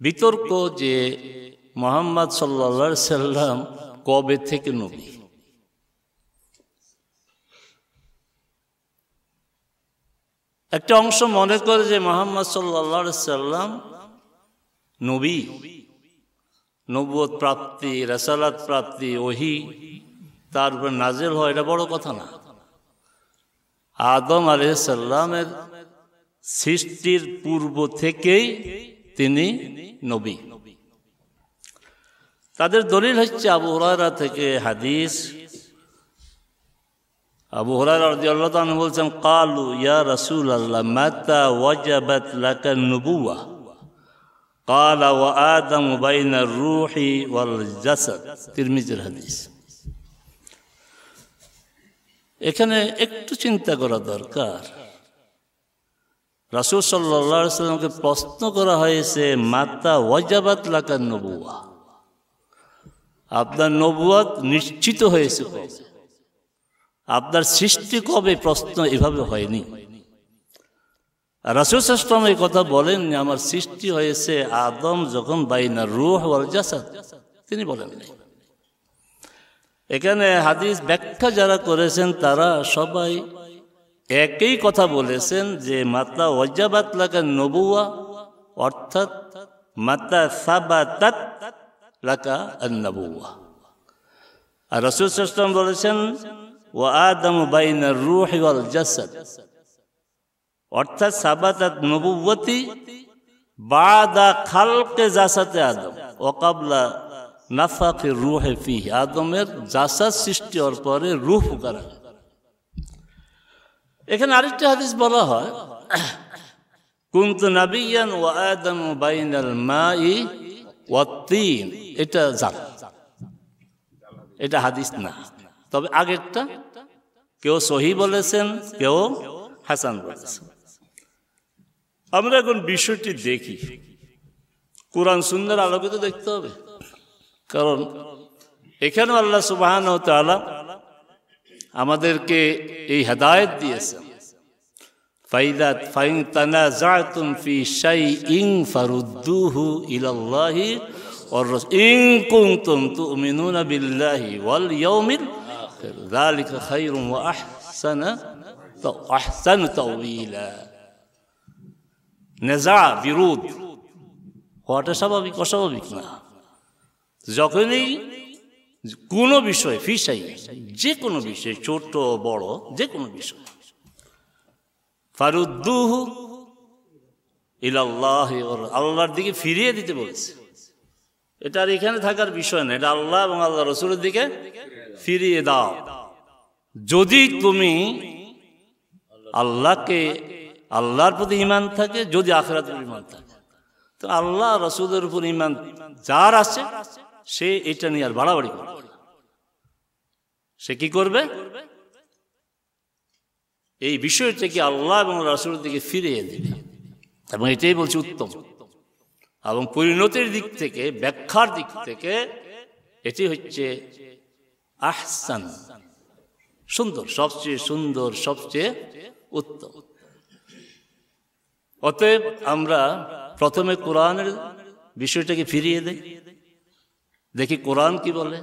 বিতর্ক যে মুহাম্মদ সাল্লাল্লাহু আলাইহি সাল্লাম কবে থেকে নবী। একটা অংশ মনে করে যে মুহাম্মদ সাল্লাল্লাহু আলাইহি সাল্লাম নবী, নবুয়ত প্রাপ্তি, রাসালাত প্রাপ্তি, ওহী তার উপর নাজিল হয়, এটা বড় কথা না। আদম আলাইহিস সালামের সৃষ্টির পূর্ব থেকেই তিনি নবী। তাদের দলিল হচ্ছে আবু হুরায়রা থেকে হাদিস। আবু হুরায়রা রাদিয়াল্লাহু তাআলা বলছেন, ক্বালু ইয়া রাসূলাল্লাহ মাতা ওয়াজাবাত লাকা নুবুওয়া ক্বালা ওয়া আদামু বাইনার রূহি ওয়াল জাসাদ। তিরমিজির হাদিস। এখানে একটু চিন্তা করা দরকার। রাসূল সাল্লাল্লাহু আলাইহি সাল্লামকে প্রশ্ন করা হয়েছে, মাতা ওয়াজাবাত লাকা নবুওয়া, আপনার নবুয়ত নিশ্চিত হয়েছে কবে, আপনার সৃষ্টি কবে? প্রশ্ন এভাবে হয়নি। রাসূল সাল্লাল্লাহু আলাইহি ওয়াসাল্লাম এই কথা বলেন, আমার সৃষ্টি হয়েছে আদম যখন বাইনার রূহ ওয়াল জাসাদ, তিনি বলেন নাই। এখানে হাদিস ব্যাখ্যা যারা করেছেন তারা সবাই একই কথা বলেছেন যে মাতা ওয়াজাবাত লাকা নবুওয়া অর্থাৎ মাতা সাবাতাত লাকা আন-নবুওয়া। আর রাসূল সাল্লাল্লাহু আলাইহি ওয়াসাল্লাম বলেছেন ওয়া আদামু বাইনার রূহি ওয়াল জাসাদ, অর্থাৎ সাবাতাত নবুওয়াতি বাদা খালকে জাসাতে আদম ওয়া ক্বাবলা নাফাখির রূহি ফিহি, আদমের জাসাদ সৃষ্টি হওয়ার পরে রূহ ফুঁকা। এখানে আরেকটা হাদিস বলা হয়, কুনতু নাবিয়ান ওয়া আদামু বাইনাল মাই ওয়াত তিন। এটা জাল, এটা হাদিস না। তবে আগেরটা কেউ সহি বলেছেন, কেউ হাসান বলেছেন। আমরা এখন বিষয়টি দেখি, কোরআন সুন্নাহর আলোকিত দেখতে হবে। কারণ এখানে আল্লাহ সুবহানাহু ওয়া তাআলা আমাদেরকে এই হেদায়েত দিয়েছেন, ফাইন তানাযাতুম ফি শাইইন ফারুদ্দুহু ইলাল্লাহি ওয়ার রাসূল ইন কুনতুম তু'মিনুনা বিল্লাহি ওয়াল ইয়াউমিল আখির যালিকা খায়রুন ওয়া আহসানু তাওয়িলা। নেজা, বিরোধ হওয়াটা স্বাভাবিক, অস্বাভাবিক না। যখনই কোনো বিষয়, ফিসাই যে কোনো বিষয়, ছোট বড় যে কোনো বিষয়, ফারুদ্দুহু ইলাল্লাহি, আল্লাহর দিকে ফিরিয়ে দিতে বলেছে। এটা আর এখানে থাকার বিষয় না, এটা আল্লাহ এবং আল্লাহ রাসূলের দিকে ফিরিয়ে দাও। যদি তুমি আল্লাহর প্রতি ঈমান থাকে, যদি আখিরাতের ঈমান থাকে, তো আল্লাহ রাসূলের উপর ঈমান যার আছে সে এটা নিয়ে আর বাড়াবাড়ি করবে। সে কি করবে? এই বিষয়টাকে আল্লাহ এবং রাসূলের দিকে ফিরিয়ে দেবে, এবং এটাই বলছে উত্তম। এবং পরিণতির দিক থেকে, ব্যাখ্যার দিক থেকে এটি হচ্ছে আহসান, সুন্দর, সবচেয়ে সুন্দর, সবচেয়ে উত্তম। অতএব আমরা প্রথমে কোরআনের বিষয়টাকে ফিরিয়ে দেই, দেখি কোরআন কি বলে,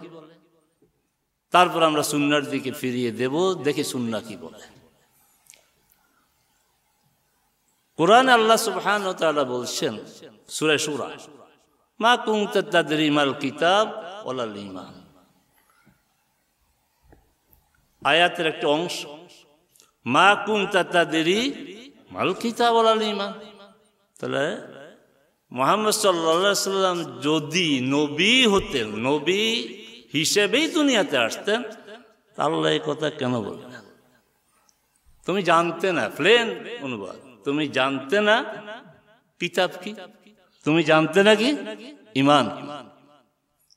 তারপর আমরা সুন্নাহর দিকে ফিরিয়ে দেব, দেখি সুন্নাহ কি বলে। কোরআনে আল্লাহ সুবহানাহু ওয়া তাআলা বলছেন সূরা শূরা, মা কুনতা তাদরি মাল কিতাব ওয়ালাল ঈমান। আয়াতের একটা অংশ, মা কুনতা তাদরি মাল কিতাব ওয়ালাল ঈমান। তাহলে মুহাম্মদ সাল্লাল্লাহু আলাইহি সাল্লাম যদি নবী হতেন, নবী হিসেবেই দুনিয়াতে আসতেন, আল্লাহ এই কথা কেন বললেন? তুমি জানতে না, প্লেন অনুবাদ, তুমি জানতে না কিতাব কি, তুমি জানতে না কি ঈমান।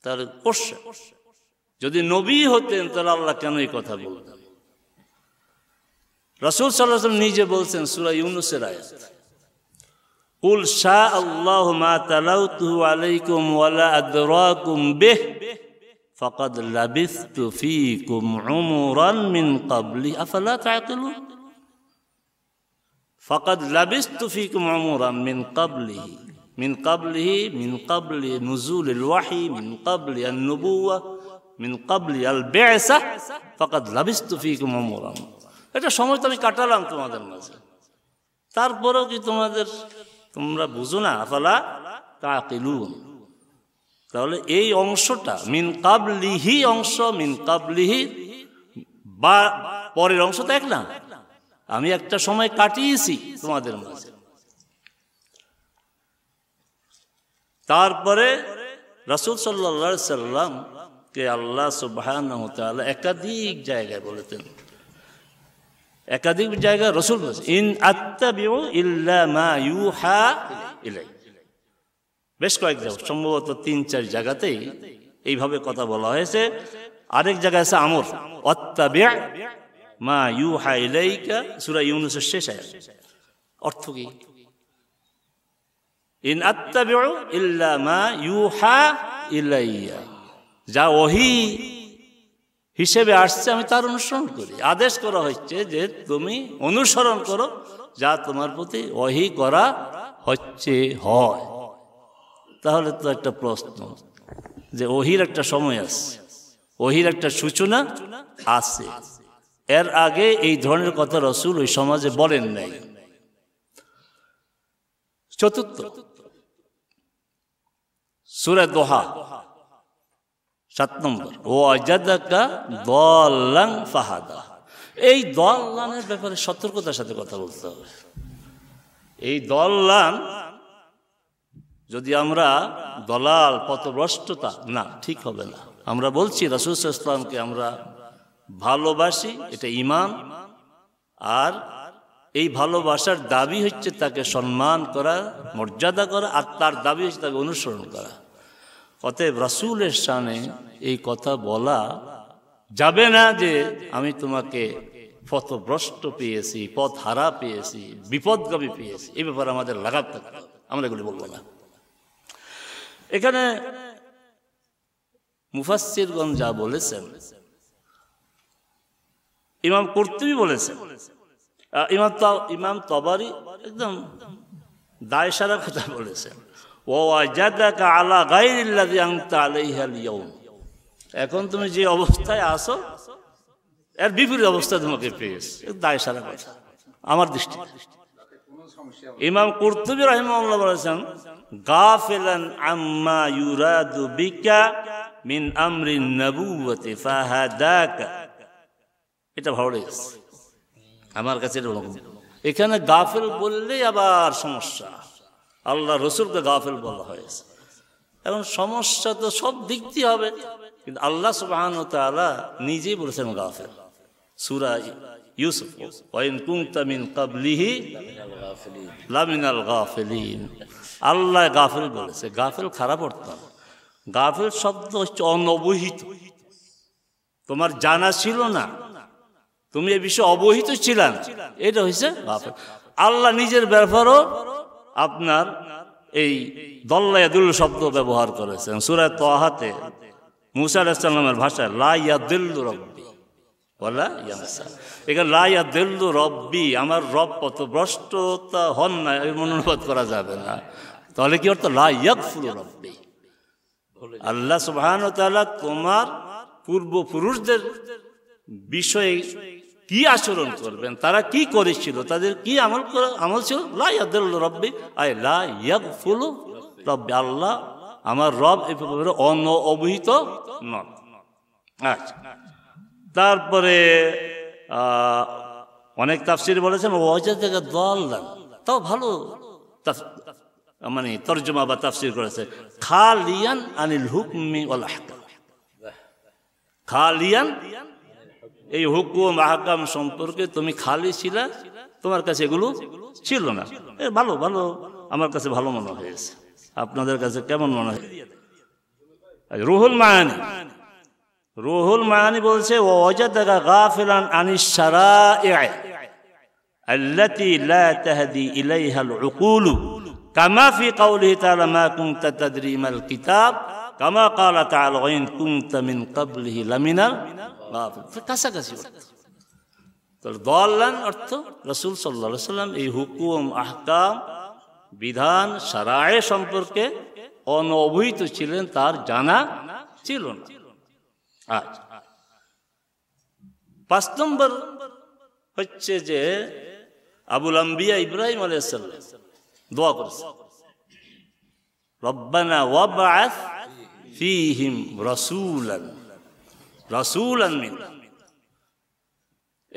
তাহলে অবশ্যই যদি নবী হতেন তাহলে আল্লাহ কেন এই কথা বলতেন? রাসূল সাল্লাল্লাহু আলাইহি ওয়াসাল্লাম নিজে বলছেন সূরা ইউনূসের আয়াত, কুল শা আল্লাহু মা তালাউতুহু আলাইকুম ওয়ালা আদরাকুম বিহ ফাকাদ লাবিসতু ফীকুম উমরান মিন ক্বাবলি আফালা তা'কিলুন। ফাকাদ লাবিসতু ফীকুম উমরান মিন ক্বাবলিহি মিন ক্বাবলি নুজুলিল ওয়াহি, মিন ক্বাবলি আন-নুবুওয়া, মিন ক্বাবলি আল-বি'সা ফাকাদ লাবিস্তু ফীকুম উমরান। এটা সময় তো আমি কাটালাম তোমাদের মাঝে, তারপরেও কি তোমরা বুঝো না? আফালা তাকিলুন। তাহলে এই অংশটা মিন ক্বাবলিহি অংশ, মিন ক্বাবলিহি বা পরের অংশ তো এক না। আমি একটা সময় কাটিয়েছি তোমাদের মাঝে। তারপরে রাসূল সাল্লাল্লাহু আলাইহি সাল্লাম কে আল্লাহ সুবহানাহু ওয়া তাআলা একাধিক জায়গায় বলেছেন, একাধিক জায়গায় রাসূল বলেছেন ইন আত্তাবিউ ইল্লা মা ইউহা ইলাই। বেশ কয়েক জায়গা, সম্ভবত ৩-৪ জায়গাতেই এইভাবে কথা বলা হয়েছে। আরেক জায়গায় আছে আমর, আত্তাবি' মা ইউহা ইলাইকা, সূরা ইউনূসের শেষ আয়াত। অর্থ কি? ইন আত্তাবিউ ইল্লা মা ইউহা ইলাইয়া, যা ওহী হিসেবে আসছে আমি তার অনুসরণ করি। আদেশ করা হচ্ছে যে তুমি অনুসরণ করো যা তোমার প্রতি ওহী করা হচ্ছে হয়। তাহলে তো একটা প্রশ্ন যে ওহীর একটা সময় আছে, ওহীর একটা সূচনা আছে। এর আগে এই ধরনের কথা রাসূল ওই সমাজে বলেন নাই। চতুর্থ, সূরা দোহা 7 নম্বর, ওয়াজাদাকা দাল্লান ফাহাদা। এই দাল্লানের ব্যাপারে সতর্কতার সাথে কথা বলতে হবে। এই দাল্লান যদি আমরা দলাল, পথভ্রষ্টতা, না, ঠিক হবে না। আমরা বলছি রাসূল সাল্লাল্লাহু আলাইহি ওয়াসাল্লামকে আমরা ভালোবাসি, এটা ঈমান। আর এই ভালোবাসার দাবি হচ্ছে তাকে সম্মান করা, মর্যাদা করা, আর তার দাবি হচ্ছে তাকে অনুসরণ করা। অতএব রাসূলের শানে এই কথা বলা যাবে না যে আমি তোমাকে পথভ্রষ্ট পেয়েছি, পথ হারা পেয়েছি, বিপদগামী পেয়েছি। এই ব্যাপারে আমাদের লাগাম থাকতে হবে, আমরা এগুলি বলবো না। এখানে মুফাসসিরগণ যা বলেছেন, ইমাম কুরতুবী বলেছেন, ইমাম তাবারি একদম দায়সারা কথা বলেছেন, ওয়াজাদাকা আলা গায়রিল্লাযী আনতা আলাইহাল ইয়াউম। এখন তুমি যে অবস্থায় আছো এর বিপরীত অবস্থা তোমাকে পেয়েছে। দায়সারা কথা আমার দৃষ্টি। ইমাম কুরতুবী রাহিমাহুল্লাহ বলেছেন, গাফিলান আম্মা ইউরাদু বিকা মিন আমরিন নবুওয়াতি ফাহাদাকা। এটা ভালো লেগেছে আমার কাছে। এখানে গাফিল বললেই আবার সমস্যা। আল্লাহ রসুলকে গাফিল বলা হয়েছে। এখন সমস্যা তো সব দিক দিয়ে হবে, কিন্তু আল্লাহ সুবহানাহু ওয়া তাআলা নিজেই বলেছেন গাফিল। সূরা ইউসুফ, ওয়া ইন কুনতা মিন ক্বাবলিহি লামিনাল গাফিলিন। আল্লাহ গাফিল বলেছে। গাফিল খারাপ অর্থ। গাফিল শব্দ হচ্ছে অনবহিত, তোমার জানা ছিল না, তুমি এ বিষয়ে অবহিত ছিলেন, এটা হচ্ছে গাফিল। আল্লাহ নিজের ব্যাপারও আপনার এই দল্লা ইয়াদুল শব্দ ব্যবহার করেছেন। সূরা তাহাতে মূসা আলাইহিস সালামের ভাষায় লা ইয়াদিল্লু রাব্বি ওয়ালা ইয়ানসা। এখানে লা ইয়াদিল্লু রাব্বি, আমার রব পথভ্রষ্টতা হন না, এর অনুবাদ করা যাবে না। তাহলে কি অর্থ? লা ইয়াগফিলু রাব্বি। আল্লাহ সুবহানাহু ওয়া তাআলা তোমার পূর্বপুরুষদের বিষয়ে কি আচরণ করবেন, তারা কি করেছিল, তাদের কি আমল ছিল। লা ইয়াদিল্লু রাব্বি আই লা ইয়াগফিলু রাব্বি। আল্লাহ আমার রব এই ব্যাপারে অবহিত নন। আচ্ছা, তারপরে অনেক তাফসীর বলেছেন ওয়াজাদাকা দাল্লান, তাও ভালো মানে তরজমা বা তাফসীর করেছে, খালিয়ান আনিল হুকমি ওয়াল আহকাম। খালিয়ান, এই হুকুম আহকাম সম্পর্কে তুমি খালি ছিলা, তোমার কাছে এগুলো ছিল না। ভালো ভালো, আমার কাছে ভালো মনে হয়েছে। আপনাদের কাছে কেমন মনে হয়? রুহুল মাআনি বলছে ওয়াজাদাকা গাফিলান আনিশ শারা'i আল্লাতী লা তাহদি ইলাইহাল উকুল কামা ফি কাওলিহি তাআলা মা কুনতা তাদরি মাল কিতাব কামা ক্বালা তাআলা ওয়া ইন কুনতা মিন ক্বাবলিহি লামিনাল গাফিলিন। কাছাকাছি তো দাল্লান অর্থ রাসূল সাল্লাল্লাহু আলাইহি ওয়াসাল্লাম এই হুকুম আহকাম বিধান শারায়ে সম্পর্কে অনবহিত ছিলেন, তার জানা ছিল না। আচ্ছা, 5 নম্বর হচ্ছে যে আবুল আম্বিয়া ইব্রাহিম আলাইহিস সালাম দোয়া করেছেন, রব্বানা ওয়াবআস ফীহিম রাসূলান মিনহুম।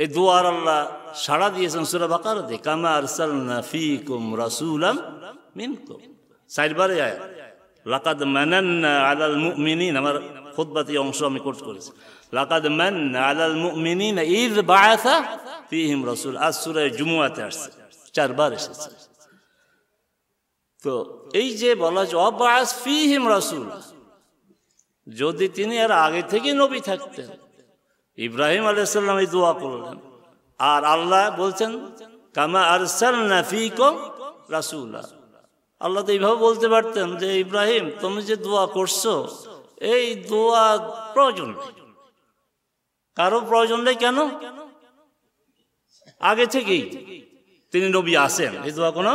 এই দুয়ার আল্লাহ সাড়া দিয়েছেন সূরা বাকারাতে, কামা আরসালনা ফীকুম রাসূলাম মিনকুম। 4বারে আয়াত, লাকাদ মানান্না আলাল মুমিনিন, আমার খুতবাতে অংশ আমি কোট করেছি, লাকাদ মান্না আলাল মুমিনিনা ইয বাআসা ফীহিম রাসূল। আজ সূরা জুমুয়াতে আসছে, 4বার এসেছে। তো এই যে বলা যে ওয়াবআস ফীহিম রাসূল, যদি তিনি এর আগে থেকে নবী থাকতেন, ইব্রাহিম আলাইহিস সালাম এই দোয়া করলেন, আর আল্লাহ বলছেন কামা আরসালনা ফীকুম রাসূলা। আল্লাহ তো এইভাবে বলতে পারতেন যে ইব্রাহিম তুমি যে দোয়া করছো এই দোয়া প্রয়োজন নেই, কারো প্রয়োজন নেই। কেন? আগে থেকেই তিনি নবী আছেন, এই দোয়া কোনো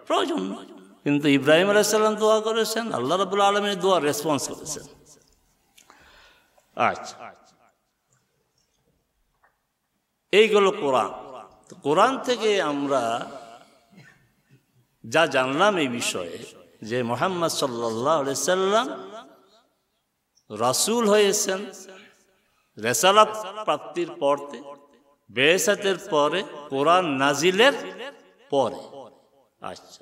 প্রয়োজন নেই। কিন্তু ইব্রাহিম আলাইহিস সালাম দোয়া করেছেন, আল্লাহ রাব্বুল আলামিন দোয়া রেসপন্স করেছেন। আচ্ছা, এইগুলো কোরআন। কোরআন থেকে আমরা যা জানলাম এই বিষয়ে যে মুহাম্মদ সাল্লাল্লাহু আলাইহি সাল্লাম রাসূল হয়েছেন রিসালাত প্রাপ্তির পরে, বেয়াসাতের পরে, কোরআন নাজিলের পরে। আচ্ছা,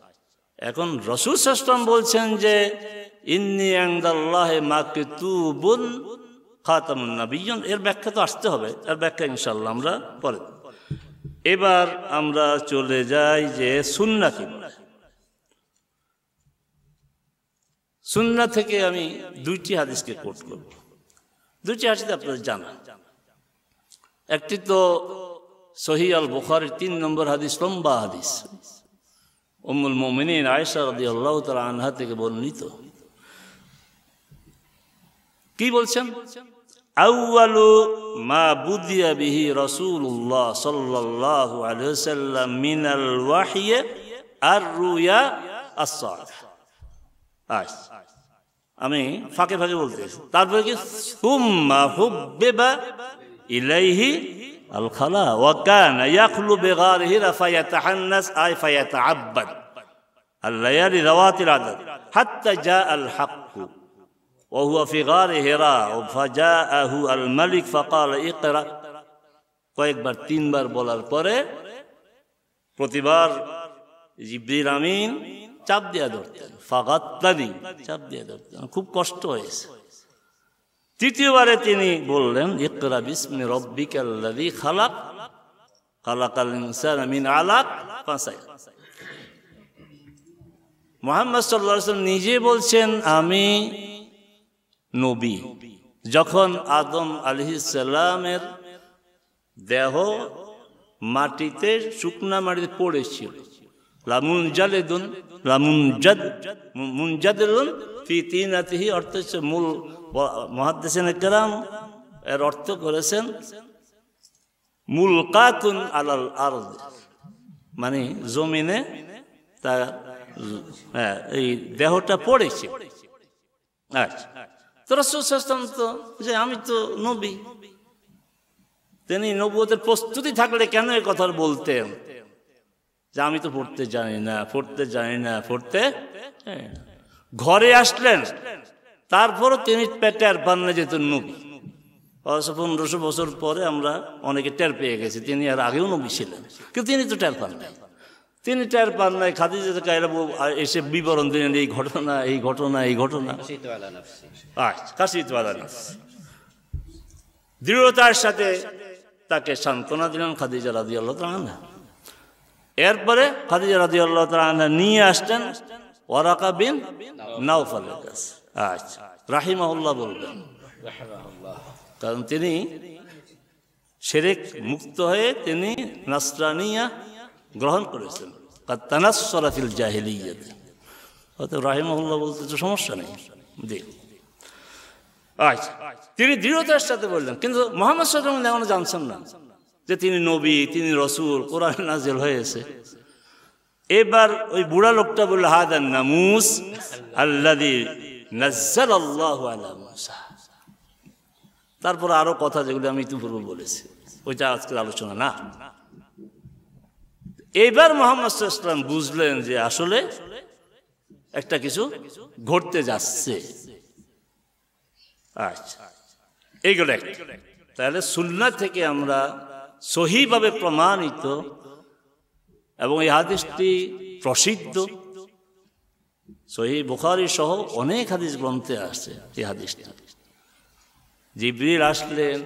এখন রাসূল সাল্লাল্লাহু আলাইহি ওয়াসাল্লাম বলছেন যে ইন্নী ইনদাল্লাহি মাকতুবুন খাতামুন নাবিয়্যিন। এর ব্যাখ্যা তো আসতে হবে, এর ব্যাখ্যা ইনশাআল্লাহ আমরা পরে। এবার আমরা চলে যাই যে সুন্নাহ কি বলে। সুন্নাহ থেকে আমি 2টি হাদিসকে কোট করব। 2টি হাদিস আপনাদের জানা, একটি তো সহিহ আল বুখারীর 3 নম্বর হাদিস, লম্বা হাদিস, উম্মুল মুমিনিন আয়েশা রাদিয়াল্লাহু তাআলা আনহা থেকে বর্ণিত। কি বলছেন? আউয়ালু মা বুদিয়া বিহি রাসূলুল্লাহ সাল্লাল্লাহু আলাইহি ওয়াসাল্লাম মিনাল ওয়াহয়ি আর-রুয়া আস-সালিহ। আমি ফাঁকে ফাঁকে বলতেছি। তারপরে কি সুম্মা হুব্বিবা ইলাইহি আল খালা ওয়া কানা ইয়াখলু বিগারিহি ফায়াতাহান্নাস আই ফায়াতাআব্বাদ আল-লায়ালি যাওয়াতিল আদাদ হাত্তা জা আল-হাক্কু وهو في غار هراء فجاءه الملك فقال اقرأ। কয়েকবার 3বার বলার পরে প্রতিবার জিবরিল আমিন চাপ দিয়ে ধরতেন, ফাগাত্তানি, চাপ দিয়ে ধরতেন, খুব কষ্ট হয়েছে। 3য়বারে তিনি বললেন ইকরা বিসমি রাব্বিকাল্লাযী খালাক খালাকাল ইনসানা মিন আলাক ফাসাই। মুহাম্মদ সাল্লাল্লাহু আলাইহি ওয়াসাল্লাম নিজে বলছেন আমি নবী। যখন আদম আলাইহিস সালামের দেহ মাটিতে, শুকনা মাটিতে পড়েছিল, মুনজাদিলুন ফি তিনাতিহি, অর্থ হচ্ছে মূল মুহাদ্দিসিনে কেরাম এর অর্থ করেছেন মুলকাতুন আলাল আরদ, মানে জমিনে তার এই দেহটা পড়েছে। আচ্ছা, তো রাসূল সাল্লাল্লাহু আলাইহি ওয়াসাল্লাম তো যে আমি তো নবী, তিনি নবুয়তের প্রস্তুতি থাকলে কেন এই কথা বলতেন যে আমি তো পড়তে জানি না, পড়তে ঘরে আসলেন, তারপরও তিনি টের পান না যেত নবী। 1500 বছর পরে আমরা অনেকে টের পেয়ে গেছি তিনি আর আগেও নবী ছিলেন, কিন্তু তিনি তো টের পান নাই। তিনি টের পান নাই, খাদিজা এসে বিবরণ দিলেন এই ঘটনা। দৃঢ়তার সাথে তাকে সান্ত্বনা দিলেন খাদিজা রাদিয়াল্লাহু তাআলা আনহা। এরপরে খাদিজা রাদিয়াল্লাহু তাআলা আনহা নিয়ে আসতেন ওয়ারাকা বিন নাওফালের কাছে। আচ্ছা, রাহিমাহুল্লাহ বলবেন, কারণ তিনি শিরক মুক্ত হয়ে তিনি নাসরানিয়া গ্রহণ করেছেন। তানাসসারা ফিল জাহিলিয়াতি, হয়তো রাহিমাহুল্লাহ বলতে তো সমস্যা নেই। আচ্ছা, তিনি দৃঢ়তার সাথে বললেন, কিন্তু মুহাম্মদ সাল্লাল্লাহু আলাইহি ওয়াসাল্লাম এখনো জানছেন না যে তিনি নবী, তিনি রাসূল, কোরআন নাযিল হয়েছে। এবার ওই বুড়া লোকটা বলল হাদান নামুস আল্লাযী নাযালাল্লাহু আলা মূসা। তারপর আরো কথা যেগুলো আমি ইতিপূর্বে বলেছি, ওইটা আজকের আলোচনা না। এইবার মুহাম্মদ সাল্লাল্লাহু আলাইহি ওয়াসাল্লাম বুঝলেন যে আসলে একটা কিছু ঘটতে যাচ্ছে। আচ্ছা, এইগুলো তাহলে সুন্নাহ থেকে আমরা সহিভাবে প্রমাণিত, এবং এই হাদিসটি প্রসিদ্ধ, সহিহ বুখারী সহ অনেক হাদিস গ্রন্থে আছে এই হাদিসটি। জিবরিল আসলেন,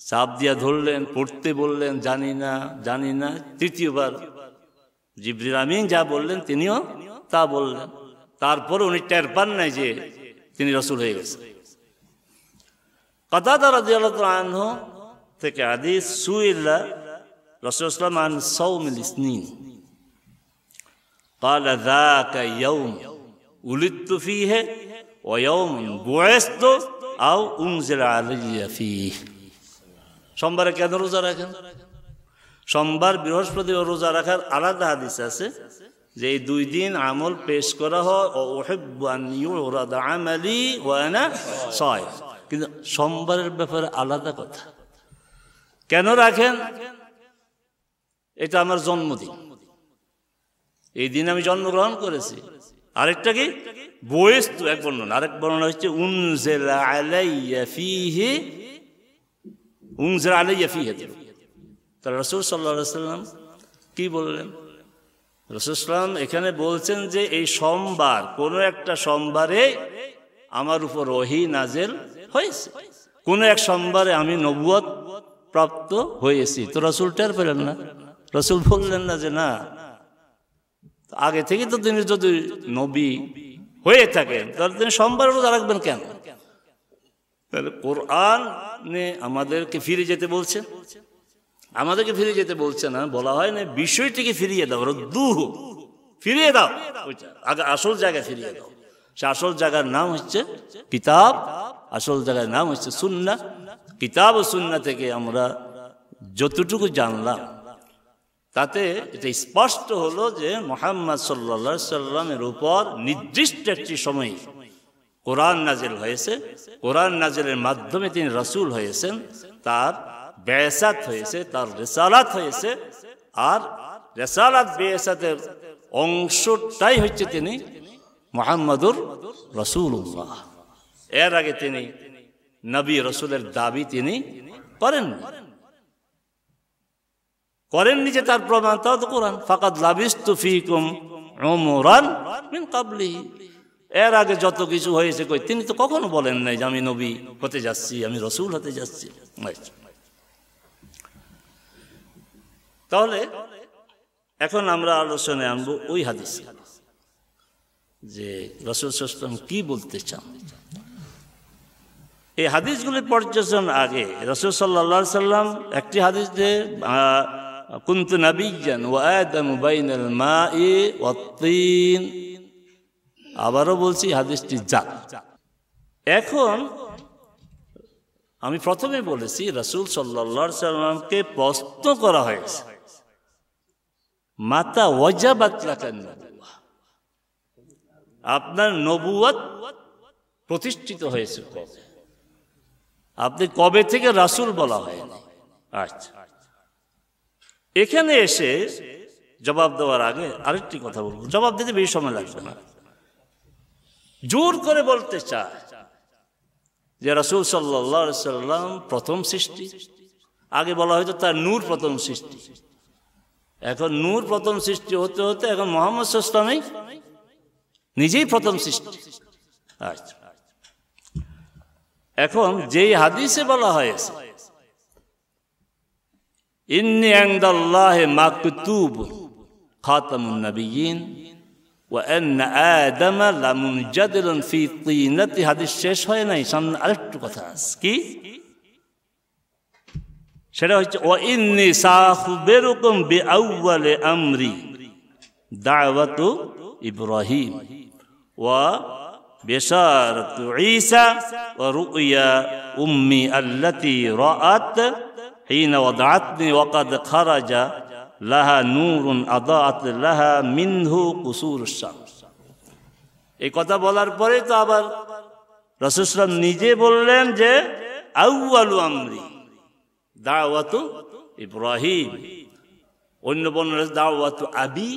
চাপ দিয়া ধরলেন, পড়তে বললেন, জানি না জানি না। তৃতীয়বার জিবরিল আমিন যা বললেন তিনিও তা বললেন। তারপরে উনি টের পান নাই যে তিনি রাসূল হয়ে গেছেন। কাতাদা রাদিয়াল্লাহু আনহু থেকে হাদিস, সুইলা রাসূলুল্লাহ সাল্লাল্লাহু আলাইহি ওয়াসাল্লাম আন সাওমিল ইসনিন قال ذاك يوم ولدت فيه ويوم بعثت أو أنزل علي فيه। সোমবারে কেন রোজা রাখেন? সোমবার বৃহস্পতি রোজা রাখার আলাদা হাদিস আছে যে এই দুই দিন আমল পেশ করা হয়, ও উহিব্বু আন ইউরাদা আমালি ওয়া আনা সাইম। কিন্তু সোমবারের ব্যাপারে আলাদা কথা। কেন রাখেন? এটা আমার জন্মদিন, এই দিন আমি জন্মগ্রহণ করেছি। আরেকটা কি বুইস্তু, এক বর্ণনা। আরেক বর্ণনা হচ্ছে উনজিলা আলাইয়া ফীহি, উনজিলা আলাইয়া ফীহি। তাহলে রাসূল সাল্লাল্লাহু আলাইহি ওয়াসাল্লাম কি বললেন? রাসূল সাল্লাল্লাহু আলাইহি এখানে বলছেন যে এই সোমবার, কোন একটা সোমবারে আমার উপর ওহী নাযিল হয়েছে, কোন এক সোমবারে আমি নবুয়ত প্রাপ্ত হয়েছি। তো রাসূল টের পেলেন না, রাসূল বললেন না যে না, আগে থেকে তো তিনি যদি নবী হয়ে থাকেন তাহলে তিনি সোমবার রোজা রাখবেন কেন? তাহলে কোরআনে আমাদেরকে ফিরে যেতে বলছে, আমাদেরকে ফিরে যেতে বলছে না, বলা হয় না বিষয়টিকে ফিরিয়ে দাও, রদ্দুহু, ফিরিয়ে দাও, ওইটা আগে আসল জায়গায় ফিরিয়ে দাও। সে আসল জায়গার নাম হচ্ছে কিতাব, আসল জায়গার নাম হচ্ছে সুন্নাহ। কিতাব ও সুন্নাহ থেকে আমরা যতটুকু জানলাম তাতে এটা স্পষ্ট হলো যে মুহাম্মদ সাল্লাল্লাহু আলাইহি সাল্লামের উপর নির্দিষ্ট একটি সময়ে কোরআন নাজিল হয়েছে, কোরআন নাজিলের মাধ্যমে তিনি রাসূল হয়েছেন, তার বেয়াসাত হয়েছে, তার রিসালাত হয়েছে। আর রিসালাত বেয়াসাতের অংশটাই হচ্ছে তিনি মুহাম্মাদুর রাসূলুল্লাহ। এর আগে তিনি নবী রাসূলের দাবি তিনি করেননি যে তার প্রমাণ তাও তো কোরআন। ফাকাদ লাবিস্তু ফীকুম উমরান মিন ক্বাবলিহি। এর আগে যত কিছু হয়েছে কই তিনি তো কখনো বলেন নাই যে আমি নবী হতে যাচ্ছি, আমি রাসূল হতে যাচ্ছি। তাহলে এখন আমরা আলোচনায় আনবো ওই হাদিস, যে রাসূল সাল্লাল্লাহু আলাইহি ওয়াসাল্লাম কি বলতে চান। এই হাদিসগুলি পর্যালোচনার আগে রাসূল সাল্লাল্লাহু আলাইহি ওয়াসাল্লাম একটি হাদিস যে কুনতু নাবিয়্যান ওয়া আদামু বাইনাল মাই ওয়াত তিন, আবারও বলছি হাদিসটি জাল। এখন আমি প্রথমে বলেছি রাসূল সাল্লাল্লাহু আলাইহি ওয়াসাল্লামকে প্রশ্ন করা হয়েছে মাতা ওয়াজাবাত লাকা নবুওয়া, আপনার নবুয়ত প্রতিষ্ঠিত হয়েছে কবে, আপনি কবে থেকে রাসূল বলা হয়নি। আচ্ছা, এখানে এসে জবাব দেওয়ার আগে আরেকটি কথা বলবো, জবাব দিতে বেশি সময় লাগবে না। জোর করে বলতে চায় যে রাসূল সাল্লাল্লাহু আলাইহি ওয়াসাল্লাম প্রথম সৃষ্টি, আগে বলা হয়তো তার নূর প্রথম সৃষ্টি। এখন নূর প্রথম সৃষ্টি হতে হতে এখন মুহাম্মদ সাল্লাল্লাহু আলাইহি ওয়াসাল্লাম নিজেই প্রথম সৃষ্টি। আচ্ছা, এখন যেই হাদিসে বলা হয়েছে ইন্নী ইনদাল্লাহি মাকতুব খাতামুন নবিয়্যিন ওয়া আন্না আদামা লামুনজাদিলুন ফি তিনাতি, হাদিস শেষ হয় নাই, সামনে আরেকটু কথা আছে। কি সেটা হচ্ছে ওয়া ইন্নী সাখবিরুকুম বিআউয়ালি আমরি দাওয়াতু ইব্রাহিম ওয়া বিশারাতু ঈসা ওয়া রু'য়া উম্মি আল্লাতী রাআত হিনা ওয়াদাআতনি ওয়া ক্বাদ খারাজা লাহা নূরুন আদাআত লাহা মিনহু কুসুরুস শামস। এই কথা বলার পরে তো আবার রাসূল সাল্লাল্লাহু আলাইহি ওয়াসাল্লাম নিজে বললেন যে আউয়ালু আমরি দাওয়াতু ইব্রাহিম, অন্য বর্ণনা দাওয়াতু আবি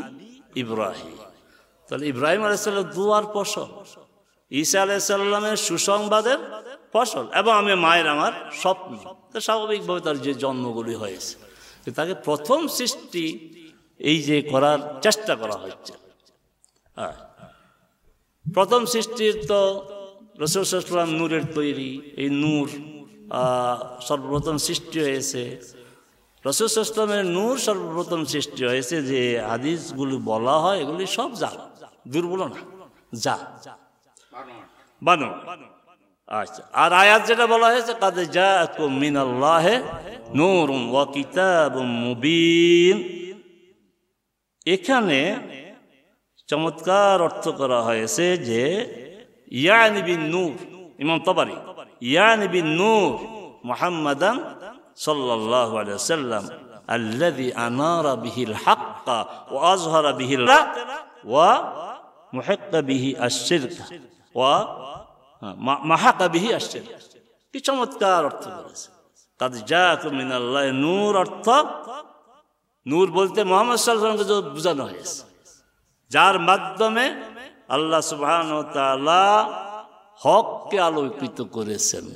ইব্রাহিম। তাহলে ইব্রাহিম আলাইহিস সালাম দুয়ার ফসল, ঈসা আলাইহিস সালামের সুসংবাদের ফসল, এবং আমি মায়ের আমার স্বপ্ন। তো স্বাভাবিকভাবে তার যে জন্মগুলি হয়েছে, তাকে প্রথম সৃষ্টি এই যে করার চেষ্টা করা হচ্ছে। প্রথম সৃষ্টির তো রাসূল সাল্লাল্লাহু আলাইহি ওয়াসাল্লাম নূরের তৈরি, এই নূর সর্বপ্রথম সৃষ্টি হয়েছে। রাসূল সাল্লাল্লাহু আলাইহি ওয়াসাল্লামের নূর সর্বপ্রথম সৃষ্টি হয়েছে। যে হাদিসগুলি বলা হয় এগুলি সব যা দুর্বল না, যা বানো। আচ্ছা, আর আয়াত যেটা বলা হয়েছে কাদ জাআকুম মিনাল্লাহি নূরুন ওয়া কিতাবুম মুবিন, এখানে চমৎকার অর্থ করা হয়েছে যে ইয়ানি বিন নূর, ইমাম তাবারি, ইয়ানি বিন নূর মুহাম্মাদান সাল্লাল্লাহু আলাইহি ওয়াসাল্লাম আল্লাযী আনারা বিহিল হাক্কা ওয়া আযহারা বিহিল ওয়া মুহিক্কা বিহি আশ-শিরক ওয়া মাহাকা বিহি আশ-শিরক। কি চমৎকার অর্থ করেছে। কাদ জাআকুম মিনাল্লাহি নূর, অর্থ নূর বলতে মুহাম্মদ সাল্লাল্লাহু আলাইহি ওয়াসাল্লামকে বোঝানো হয়েছে, যার মাধ্যমে আল্লাহ সুবহানাহু ওয়া তাআলা হককে আলোকিত করেছেন,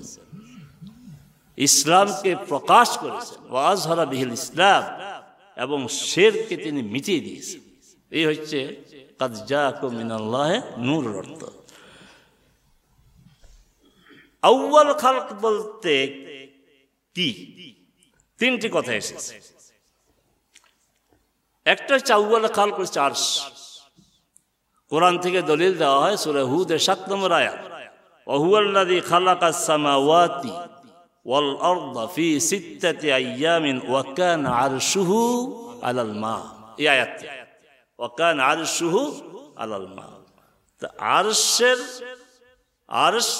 ইসলামকে প্রকাশ করেছেন, ওয়া আযহারা বিহিল ইসলাম, এবং শিরককে তিনি মিটিয়ে দিয়েছেন। এই হচ্ছে কাদ জাআকুম মিনাল্লাহি নূর অর্থ। আউয়াল খালক বলতে কি তিনটি কথা এসেছে। একটা হচ্ছে আউয়াল খালক হচ্ছে আরশ। কোরআন থেকে দলিল দেওয়া হয় সূরা হুদের ৭ নম্বর আয়াত, ওয়া হুয়াল্লাযী খালাকাস সামাওয়াতি ওয়াল আরদা ফি সিত্তাতি আইয়ামিন ওয়া কানা আরশুহু আলাল মা। এই আয়াত ওয়া কানা আরশুহু আলাল মা। তো আরশ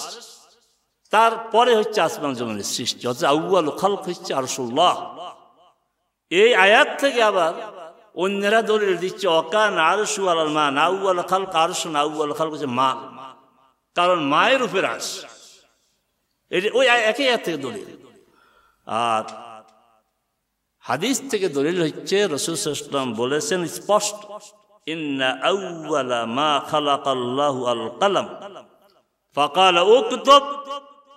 তারপরে হচ্ছে আসমান জমিনের সৃষ্টি, অর্থাৎ আউয়াল খালক হচ্ছে আরশুল্লাহ। এই আয়াত থেকে আবার অন্যরা দলিল দিচ্ছে ওয়া কানা আরশু আলাল মা, না আউয়াল খালক আরশ না, আউয়াল খালক হচ্ছে মা, কারণ মায়ের উপর আরশ। এটি ওই একই আয়াত থেকে দলিল। আর হাদিস থেকে দলিল হচ্ছে রাসূল সাল্লাল্লাহু আলাইহি ওয়াসাল্লাম বলেছেন স্পষ্ট, ইন্না আউয়ালা মা খালাকাল্লাহু আল কলম ফাকালা উকতুব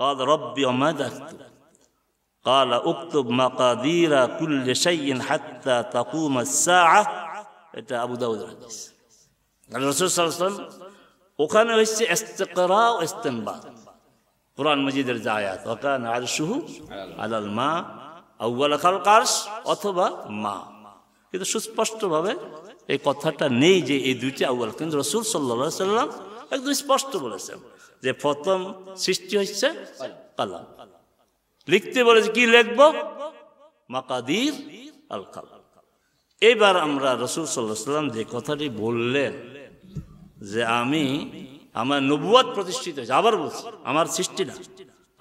قال ربي وماذا أكتب قال اكتب مقادير كل شيء حتى تقوم الساعة। এটা আবু দাউদের হাদিস। রাসূল সাল্লাল্লাহু আলাইহি ওয়াসাল্লাম ওখানে হচ্ছে ইস্তিকরা ও ইস্তিনবাত, কুরআন মাজিদের যে আয়াত ওয়া কানা আরশুহু আলাল মা, আউয়াল খালক আরশ অথবা মা, কিন্তু সুস্পষ্টভাবে এই কথাটা নেই যে এই দুইটি আউয়াল। কিন্তু রাসূল সাল্লাল্লাহু আলাইহি ওয়াসাল্লাম একদম স্পষ্ট বলেছেন যে প্রথম সৃষ্টি হচ্ছে কলম। লিখতে বলেছে, কি লিখবো? মাকাদির আল কলম। এবার আমরা রাসূল সাল্লাল্লাহু আলাইহি ওয়াসাল্লাম যে কথাটি বললেন যে আমি আমার নবুয়ত প্রতিষ্ঠিত হয়েছে, আবার বলছি আমার সৃষ্টি না,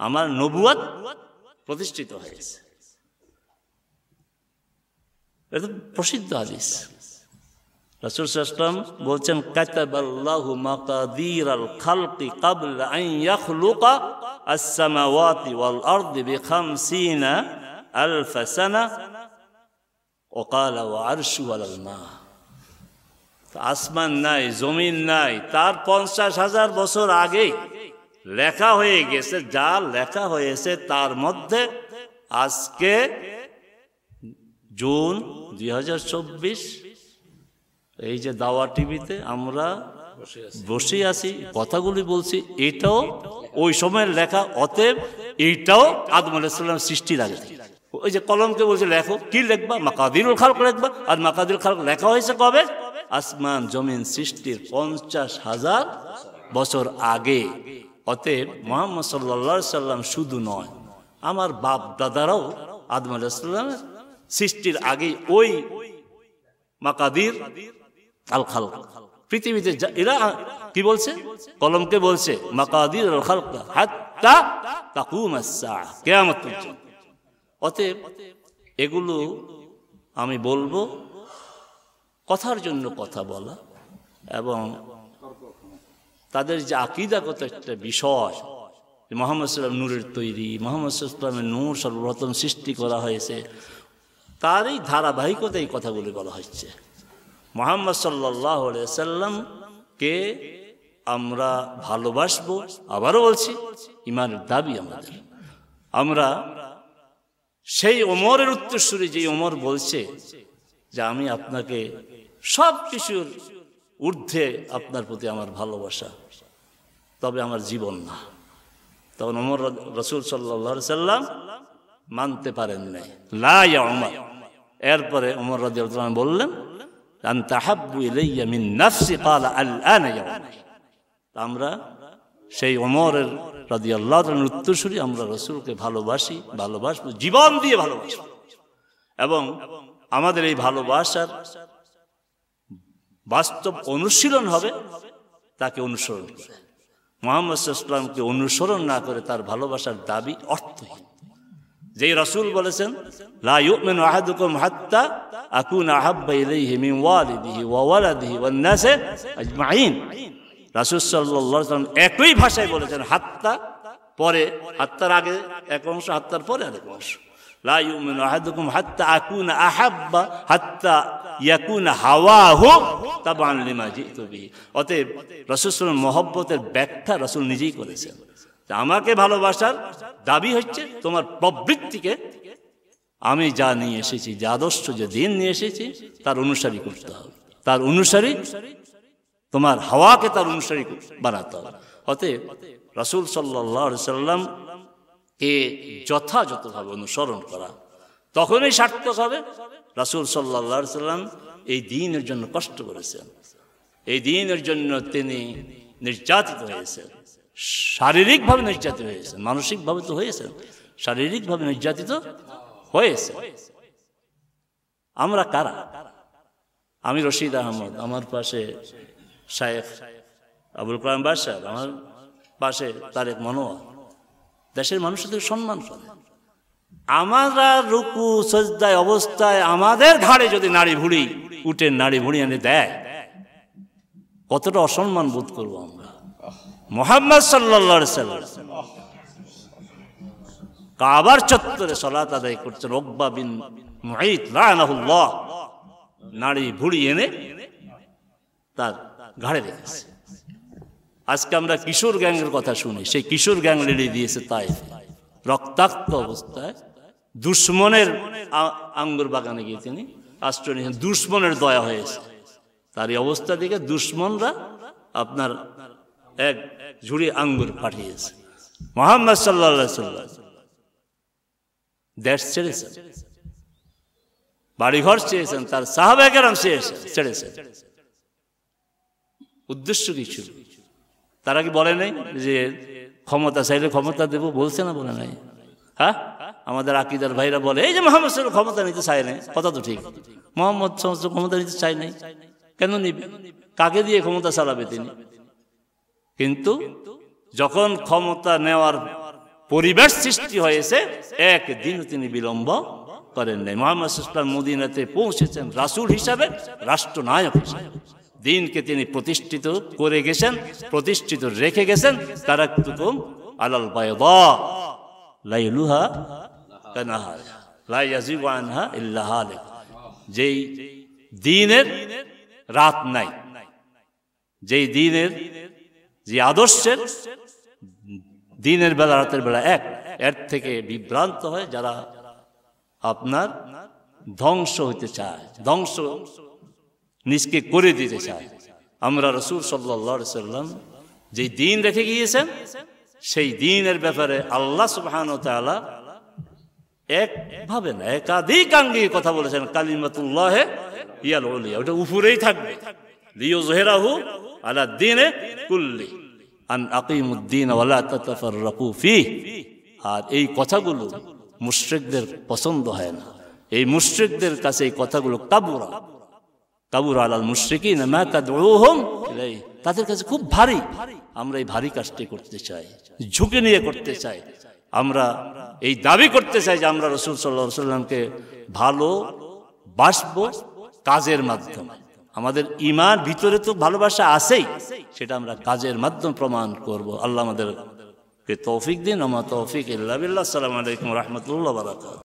আমার নবুয়ত প্রতিষ্ঠিত হয়েছে। এটা প্রসিদ্ধ হাদিস। রাসূল সাল্লাল্লাহু আলাইহি ওয়াসাল্লাম বলছেন কাতাবাল্লাহু মাকাদিরাল খালকি ক্বাবলা আন ইয়াখলুকা আস-সামাওয়াতি ওয়াল আরদি বি50 আলফ সানা ওয়া ক্বালা ওয়া আরশু আলাল মা। আসমান নাই, জমিন নাই, তার 50,000 বছর আগে লেখা হয়ে গেছে। যা লেখা হয়েছে তার মধ্যে আজকে জুন 2024, এই যে দাওয়া টিভিতে আমরা বসে আছি, কথাগুলি বলছি, এটাও ওই সময়ের লেখা। অতএব এইটাও আদম আলাইহিস সালাম সৃষ্টির আগে। ওই যে কলমকে বলছে লেখো, কি লিখবা? মাকাদিরুল খালক লিখবা। আর মাকাদিরুল খালক লেখা হয়েছে কবে? আসমান জমিন সৃষ্টির 50,000 বছর আগে। অতএব মুহাম্মদ সাল্লাল্লাহু আলাইহি সাল্লাম শুধু নয়, আমার বাপ দাদারাও আদম আলাইহিস সালামের সৃষ্টির আগে ওই মাকাদির আল খালক পৃথিবীতে এরা কি বলছে? কলমকে বলছে মাকাদির আল খালক হাত্তা তাকুম আস-সাআহ, কিয়ামত পর্যন্ত। অতএব এগুলো আমি বলবো কথার জন্য কথা বলা এবং তাদের যে আকীদাগত একটা বিষয়, মুহাম্মদ সাল্লাল্লাহু আলাইহি ওয়াসাল্লাম নূরের তৈরি, মুহাম্মদ সাল্লাল্লাহু আলাইহি ওয়াসাল্লামের নূর সর্বপ্রথম সৃষ্টি করা হয়েছে, তারই ধারাবাহিকতায় এই কথাগুলি বলা হচ্ছে। মুহাম্মদ সাল্লাল্লাহু আলাইহি ওয়াসাল্লামকে আমরা ভালোবাসবো, আবারও বলছি ঈমানের দাবি আমাদের। আমরা সেই ওমরের উত্তরসূরি, যে ওমর বলছে যে আমি আপনাকে সব কিছুর ঊর্ধ্বে আপনার প্রতি আমার ভালোবাসা, তবে আমার জীবন না। তখন ওমর রাসূল সাল্লাল্লাহু আলাইহি ওয়াসাল্লাম মানতে পারেন নাই, লা ইয়া ওমর। এরপরে ওমর রাদিয়াল্লাহু আনহু বললেন আনতা আহাব্বু ইলাইয়া মিন নাফসি, ক্বালা আল আনা ইয়া ওমর। আমরা সেই ওমরের রাদিয়াল্লাহু আনহুর উত্তরসূরি, আমরা রাসূলকে ভালোবাসি, ভালোবাসবো, জীবন দিয়ে ভালোবাসবো। এবং আমাদের এই ভালোবাসার বাস্তব অনুশীলন হবে তাকে অনুসরণ করে। মুহাম্মদ সাল্লাল্লাহু আলাইহি ওয়াসাল্লামকে অনুসরণ না করে তার ভালোবাসার দাবি অর্থহীন। যেই রাসূল বলেছেন লা ইউমিনু আহাদুকুম হাত্তা আকুনা আহাব্বা ইলাইহি মিন ওয়ালিদিহি ওয়া ওয়ালাদিহি ওয়ান নাসি আজমাইন। রাসূল সাল্লাল্লাহু আলাইহি ওয়াসাল্লাম একই ভাষায় বলেছেন, হাত্তা পরে, হাত্তার আগে এক অংশ, হাত্তার পরে আরেক অংশ। লা ইউমিনু আহাদুকুম হাত্তা আকুনা আহাব্বা হাত্তা ইয়াকুনা হাওয়াহু তাবান লিমা জিতু বিহি। অতএব রাসূল সাল্লাল্লাহু আলাইহি ওয়াসাল্লাম মহব্বতের ব্যাখ্যা রাসূল নিজেই করেছেন। আমাকে ভালোবাসার দাবি হচ্ছে তোমার প্রবৃত্তিকে আমি যা নিয়ে এসেছি, যে আদর্শ, যে দিন নিয়ে এসেছি, তার অনুসারী করতে হবে। তার অনুসারী, তোমার হাওয়াকে তার অনুসারী বানাতে হবে। অতএব রাসূল সাল্লাল্লাহু আলাইহি ওয়াসাল্লাম কে যথাযথভাবে অনুসরণ করা তখনই সার্থক হবে। রাসূল সাল্লাল্লাহু আলাইহি ওয়াসাল্লাম এই দ্বীনের জন্য কষ্ট করেছেন, এই দ্বীনের জন্য তিনি নির্যাতিত হয়েছেন, শারীরিকভাবে নির্যাতিত হয়েছেন, মানসিকভাবে তো হয়েছেন, শারীরিকভাবে নির্যাতিত হয়েছে। আমরা কারা? আমি রশিদ আহমদ, আমার পাশে শায়েখ আবুল কালাম বাদশাহ, আমার পাশে তারেক মনোয়ার। দেশের মানুষদের সম্মান করে। আমরা রুকু সজদায় অবস্থায় আমাদের ঘাড়ে যদি নাড়ি ভুড়ি উঠে নাড়ি ভুড়ি এনে দেয়, কতটা অসম্মান বোধ করবো আমরা। মুহাম্মদ সাল্লাল্লাহু আলাইহি ওয়াসাল্লাম কাবার চত্বরে সালাত আদায় করছেন, উকবা বিন মুঈত লাআনাহুল্লাহ নাড়ি ভুড়ি এনে তার ঘাড়ে রেখেছে। আজকে আমরা কিশোর গ্যাংয়ের কথা শুনি, সেই কিশোর গ্যাং লেলিয়ে দিয়েছে তাইফ, রক্তাক্ত অবস্থায় দুশ্মনের আঙ্গুর বাগানে গিয়ে তিনি আশ্রয় নিয়েছেন। দুশ্মনের দয়া হয়েছে, তার এই অবস্থা দেখে দুশ্মনরা আপনার এক ঝুড়ি আঙ্গুর পাঠিয়েছে। মুহাম্মদ সাল্লাল্লাহু আলাইহি ওয়াসাল্লাম দেশ ছেড়েছেন, বাড়িঘর ছেড়েছেন, তার সাহাবায়ে কেরাম ছেড়েছেন। উদ্দেশ্য কি ছিল? তারা কি বলে নাই যে ক্ষমতা চাইলে ক্ষমতা দেব? বলছে না, বলে নাই? হ্যাঁ, আমাদের আকীদার ভাইরা বলে এই যে মুহাম্মদ সাল্লাল্লাহু আলাইহি ওয়াসাল্লাম ক্ষমতা নিতে চায় নাই। কথা তো ঠিক, মুহাম্মদ সাল্লাল্লাহু আলাইহি ওয়াসাল্লাম ক্ষমতা নিতে চায় নাই, কেন নিবে? কাকে দিয়ে ক্ষমতা চালাবে তিনি? কিন্তু যখন ক্ষমতা নেওয়ার পরিবেশ সৃষ্টি হয়েছে, একদিন তিনি বিলম্ব করেন নাই। মুহাম্মদ সাল্লাল্লাহু আলাইহি ওয়াসাল্লাম মদিনাতে পৌঁছেছেন রাসূল হিসাবে, রাষ্ট্রনায়ক হিসাবে। দিনকে তিনি প্রতিষ্ঠিত করে গেছেন, প্রতিষ্ঠিত রেখে গেছেন। তারাকতুকুম আলাল বায়দা লাইলুহা কানাহারিহা লা ইয়াজিগু আনহা ইল্লা হালিক। যেই দ্বীনের রাত নাই, যেই দ্বীনের, যে আদর্শের দিনের বেলা রাতের বেলা এক, এর থেকে বিভ্রান্ত হয় যারা আপনার ধ্বংস হইতে চায়, ধ্বংস নিজকে করে দিতে চায়। আমরা রাসূল সাল্লাল্লাহু আলাইহি ওয়াসাল্লাম যেই দ্বীন রেখে গিয়েছেন, সেই দ্বীনের ব্যাপারে আল্লাহ সুবহানাহু ওয়া তাআলা একভাবে না, একাধিক আঙ্গিকে কথা বলেছেন। কালিমাতুল্লাহি হিয়াল উলিয়া, ওটা উপরেই থাকবে। লিইয়ুযহিরাহু আলা দ্বীনি কুল্লি আন আকিমুদ্দীন ওয়া লা তাতাফাররাকু ফীহি। আর এই কথাগুলো মুশরিকদের পছন্দ হয় না। এই মুশরিকদের কাছে এই কথাগুলো কাবুরা আলাল মুশরিকিন মা তাদউহুম ইলাইহি, তাদের কাছে খুব ভারী। আমরা এই ভারী কাজটি করতে চাই, ঝুঁকি নিয়ে করতে চাই। আমরা এই দাবি করতে চাই যে আমরা রাসূল সাল্লাল্লাহু আলাইহি ওয়াসাল্লামকে ভালোবাসবো কাজের মাধ্যমে, আমাদের ঈমান ভিতরে তো ভালোবাসা আছেই, সেটা আমরা কাজের মাধ্যমে প্রমাণ করব। আল্লাহ আমাদেরকে তৌফিক দিন। আমা তৌফিক ইল্লা বিল্লাহ। আসসালামু আলাইকুম ওয়া রাহমাতুল্লাহি ওয়া বারাকাতুহু।